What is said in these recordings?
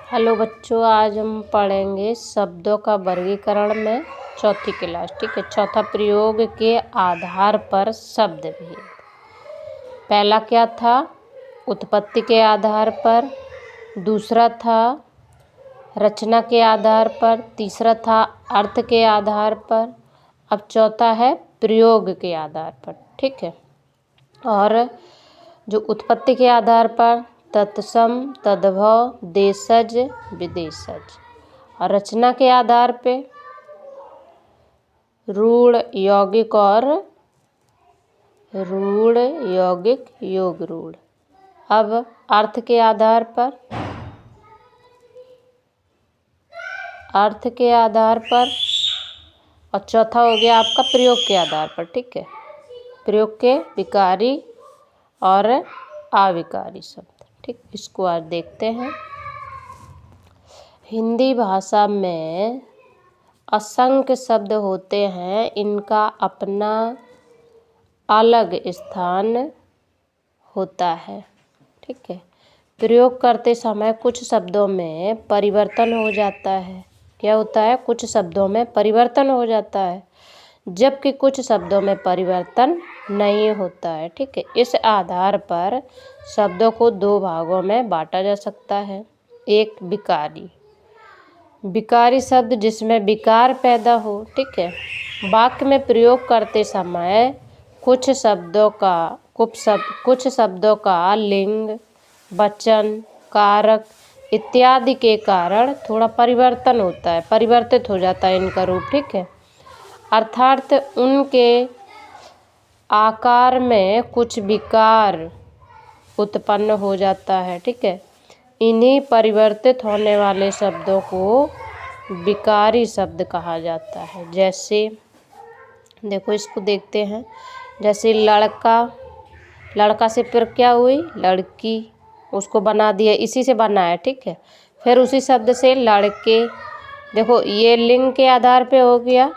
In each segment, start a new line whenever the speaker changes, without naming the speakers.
Hello बच्चों, आज हम पढ़ेंगे शब्दों का वर्गीकरण में चौथी क्लास। ठीक है। चौथा प्रयोग के आधार पर शब्द भेद। पहला क्या था? उत्पत्ति के आधार पर। दूसरा था रचना के आधार पर। तीसरा था अर्थ के आधार पर। अब चौथा है प्रयोग के आधार पर। ठीक है। और जो उत्पत्ति के आधार पर तत्सम, तद्भव, देशज, विदेशज। और रचना के आधार पे रूढ़, यौगिक और रूढ़, यौगिक, योग रूढ़। अब अर्थ के आधार पर और चौथा हो गया आपका प्रयोग के आधार पर। ठीक है। प्रयोग के विकारी और अविकारी शब्द। ठीक, इसको आज देखते हैं। हिंदी भाषा में असंख्य शब्द होते हैं। इनका अपना अलग स्थान होता है। ठीक है। प्रयोग करते समय कुछ शब्दों में परिवर्तन हो जाता है। क्या होता है? कुछ शब्दों में परिवर्तन हो जाता है, जबकि कुछ शब्दों में परिवर्तन नहीं होता है। ठीक है। इस आधार पर शब्दों को दो भागों में बांटा जा सकता है। एक विकारी शब्द जिसमें विकार पैदा हो। ठीक है। वाक्य में प्रयोग करते समय कुछ शब्दों का लिंग, वचन, कारक इत्यादि के कारण थोड़ा परिवर्तन होता है, परिवर्तित हो जाता है इनका रूप। ठीक है। अर्थात उनके आकार में कुछ विकार उत्पन्न हो जाता है। ठीक है। इन्हीं परिवर्तित होने वाले शब्दों को विकारी शब्द कहा जाता है। जैसे देखो, इसको देखते हैं। जैसे लड़का से फिर क्या हुई? लड़की, उसको बना दिया, इसी से बना है। ठीक है। फिर उसी शब्द से लड़के। देखो, ये लिंग के आधार पे हो गया।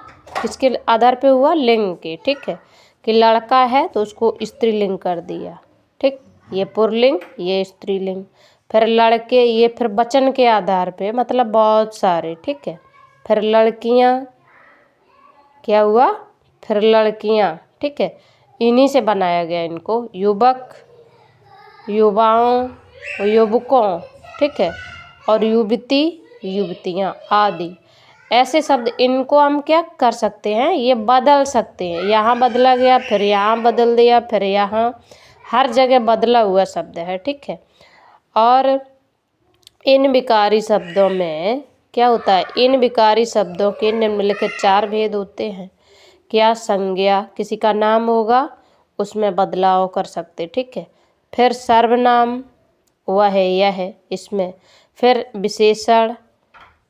किसके आधार पे हुआ? लिंग के। ठीक है। कि लड़का है तो उसको स्त्रीलिंग कर दिया। ठीक, ये पुल्लिंग, ये स्त्रीलिंग। फिर लड़के, ये फिर वचन के आधार पे, मतलब बहुत सारे। ठीक है। फिर लड़कियां, क्या हुआ? फिर लड़कियां। ठीक है। इन्हीं से बनाया गया इनको। युवक, युवाओं, युवकों। ठीक है। और युवती, युवतियां आदि। ऐसे शब्द, इनको हम क्या कर सकते हैं? ये बदल सकते हैं। यहाँ बदला गया, फिर यहाँ बदल दिया, फिर यहाँ, हर जगह बदला हुआ शब्द है। ठीक है। और इन विकारी शब्दों में क्या होता है? इन विकारी शब्दों के निम्नलिखित 4 भेद होते हैं। क्या? संज्ञा, किसी का नाम होगा उसमें बदलाव कर सकते। ठीक है। फिर सर्वनाम, वह है, यह है, इसमें। फिर विशेषण,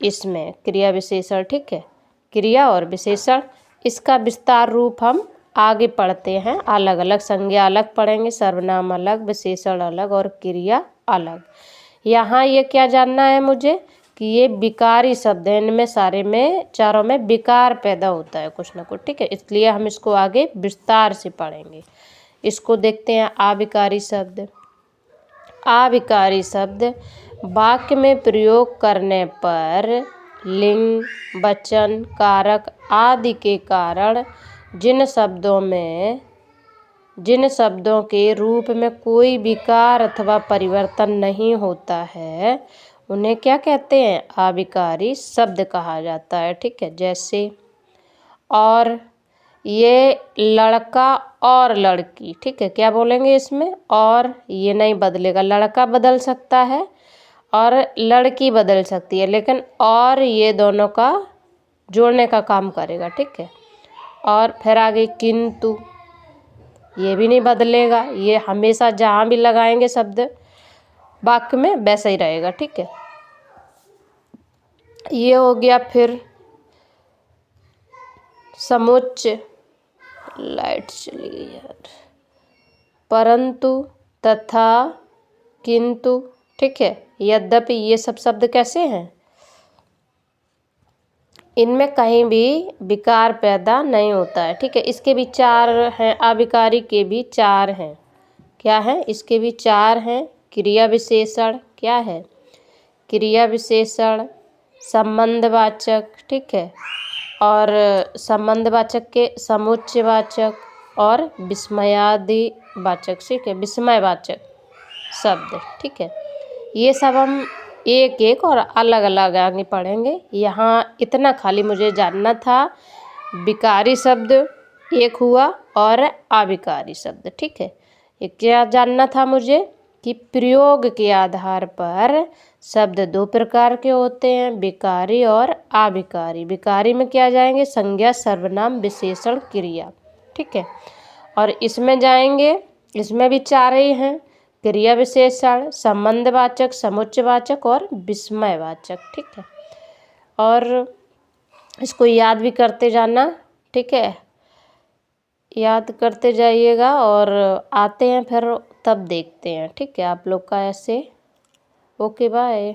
इसमें क्रिया विशेषण। ठीक है। क्रिया और विशेषण, इसका विस्तार रूप हम आगे पढ़ते हैं। अलग अलग संज्ञा अलग पढ़ेंगे, सर्वनाम अलग, विशेषण अलग और क्रिया अलग। यहाँ ये क्या जानना है मुझे कि ये विकारी शब्द है। इनमें सारे में, चारों में विकार पैदा होता है कुछ ना कुछ। ठीक है। इसलिए हम इसको आगे विस्तार से पढ़ेंगे। इसको देखते हैं। अविकारी शब्द। अविकारी शब्द वाक्य में प्रयोग करने पर लिंग, वचन, कारक आदि के कारण जिन शब्दों के रूप में कोई विकार अथवा परिवर्तन नहीं होता है, उन्हें क्या कहते हैं? अविकारी शब्द कहा जाता है। ठीक है। जैसे और, ये लड़का और लड़की। ठीक है। क्या बोलेंगे इसमें? और, ये नहीं बदलेगा। लड़का बदल सकता है और लड़की बदल सकती है, लेकिन और ये दोनों का जोड़ने का काम करेगा। ठीक है। और फिर आगे किंतु, ये भी नहीं बदलेगा। ये हमेशा जहाँ भी लगाएंगे शब्द वाक्य में वैसा ही रहेगा। ठीक है। ये हो गया। फिर समुच्चय, लाइट चली गई यार। परंतु, तथा, किंतु। ठीक है। यद्यपि, ये सब शब्द कैसे हैं? इनमें कहीं भी विकार पैदा नहीं होता है। ठीक है। इसके भी 4 हैं, अविकारी के भी 4 हैं। क्या है? इसके भी 4 हैं। क्रिया विशेषण क्या है? क्रिया विशेषण, संबंधवाचक, ठीक है, और संबंधवाचक के समुच्चयवाचक और विस्मयादि वाचक, ठीक है, विस्मयवाचक शब्द, ठीक है। ये सब हम एक एक और अलग अलग आगे पढ़ेंगे। यहाँ इतना खाली मुझे जानना था, विकारी शब्द एक हुआ और अविकारी शब्द, ठीक है। ये क्या जानना था मुझे कि प्रयोग के आधार पर शब्द दो प्रकार के होते हैं, विकारी और अविकारी। विकारी में क्या जाएंगे? संज्ञा, सर्वनाम, विशेषण, क्रिया, ठीक है। और इसमें जाएंगे, इसमें भी चार ही हैं, क्रिया विशेषण, संबंधवाचक, समुच्चयवाचक और विस्मयवाचक, ठीक है। और इसको याद भी करते जाना, ठीक है, याद करते जाइएगा और आते हैं फिर तब देखते हैं, ठीक है, आप लोग का ऐसे। Okay, bye.